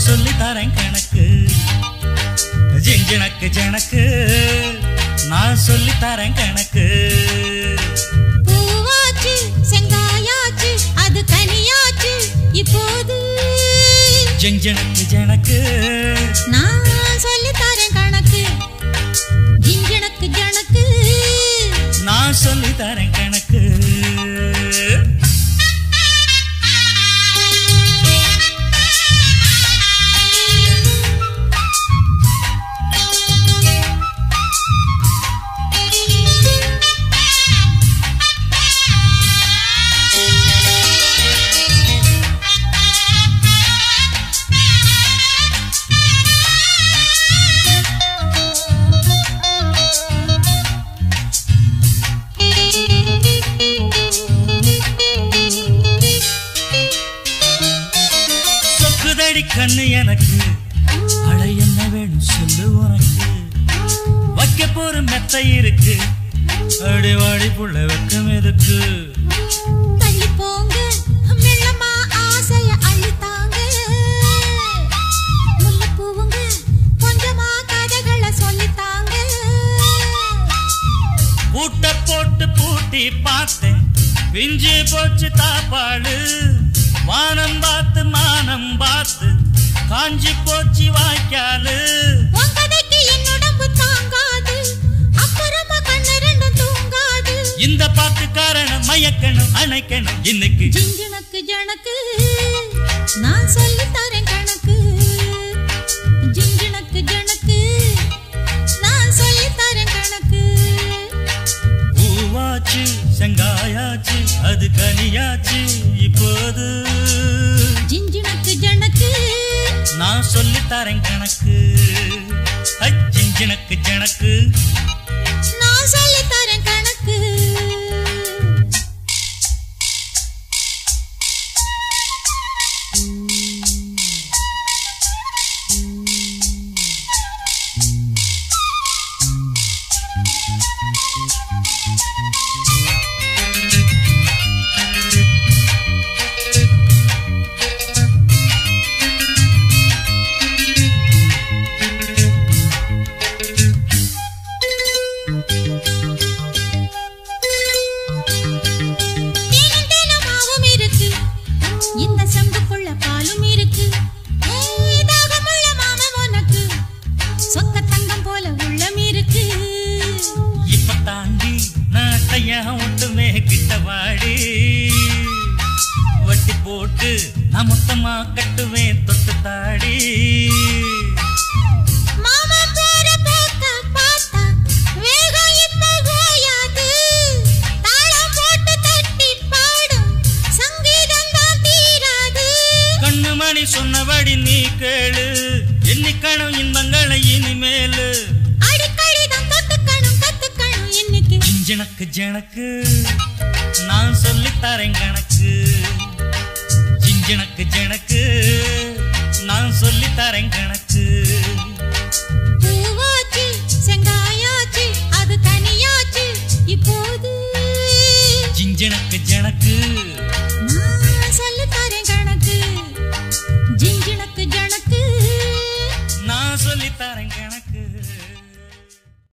சொல்லி தரேன் கணக்கு ஜிஞ்சனக்கு ஜனக்கு நான் சொல்லி தரேன் கணக்கு பூவாச்சு செங்காயாச்சு அது கனியாச்சு இப்போது ஜிஞ்சனக்கு ஜனக்கு நான் சொல்லி தரேன் கணக்கு ஜிஞ்சனக்கு ஜனக்கு நான் சொல்லி தரேன் கணக்கு கண்ணு எனக்கு அட என்ன வேணும் சொல்லு உனக்கு வைக்க போற மெத்தை இருக்கு அடி வாடி புள்ள வெக்கம் எதுக்கு தள்ளி போங்க மெல்லமா ஆசைய அள்ளித்தாங்க முல்லை பூவுங்க கொஞ்சமா கதைகளை சொல்லித்தாங்க பூட்ட போட்டு பூட்டி பார்த்தேன் பிஞ்சு போச்சு தாப்பாடு வானம் பார்த்து மானம் பார்த்து காஞ்சி போச்சு வாய்க்காலு உங்கதைக்கு என்னுடம்பு தாங்காது அப்புறமா கண்ணு ரெண்டும் தூங்காது இந்த பாட்டு காரணம் மயக்கணும் அணைக்கணும் இன்னைக்கு ஜிஞ்சனக்கு ஜனக்கு நான் சொல்லி தரேன் கணக்கு ஜிஞ்சனக்கு ஜனக்கு நான் சொல்லி தரேன் கணக்கு பூவாச்சு செங்காயாச்சு அது கனியாச்சு இப்போது ஜிஞ்சனக்கு ஜனக்கு நான் சொல்லி தரேன் கணக்கு ஜிஞ்சனக்கு ஜனக்கு நான் சொல்லி தரேன் கணக்கு ஒட்டுமே கிட்டவாடி வட்டி போட்டு நான் மொத்தமா கட்டுவேன் தொட்டு தாடி மாமா பேர பார்த்த பார்த்தா வேகம் இப்ப ஓயாது தாளம் போட்டு தட்டி பாடும் சங்கீதம் தான் தீராது கண்ணு மணி சொன்னபடி நீ கேளு எண்ணிக்கணும் இன்பங்களை இனிமேலு ஜனக்கு ஜனக்கு நான் சொல்லி தரேன் கணக்கு ஜிஞ்சனக்கு ஜனக்கு நான் சொல்லி தரேன் கணக்கு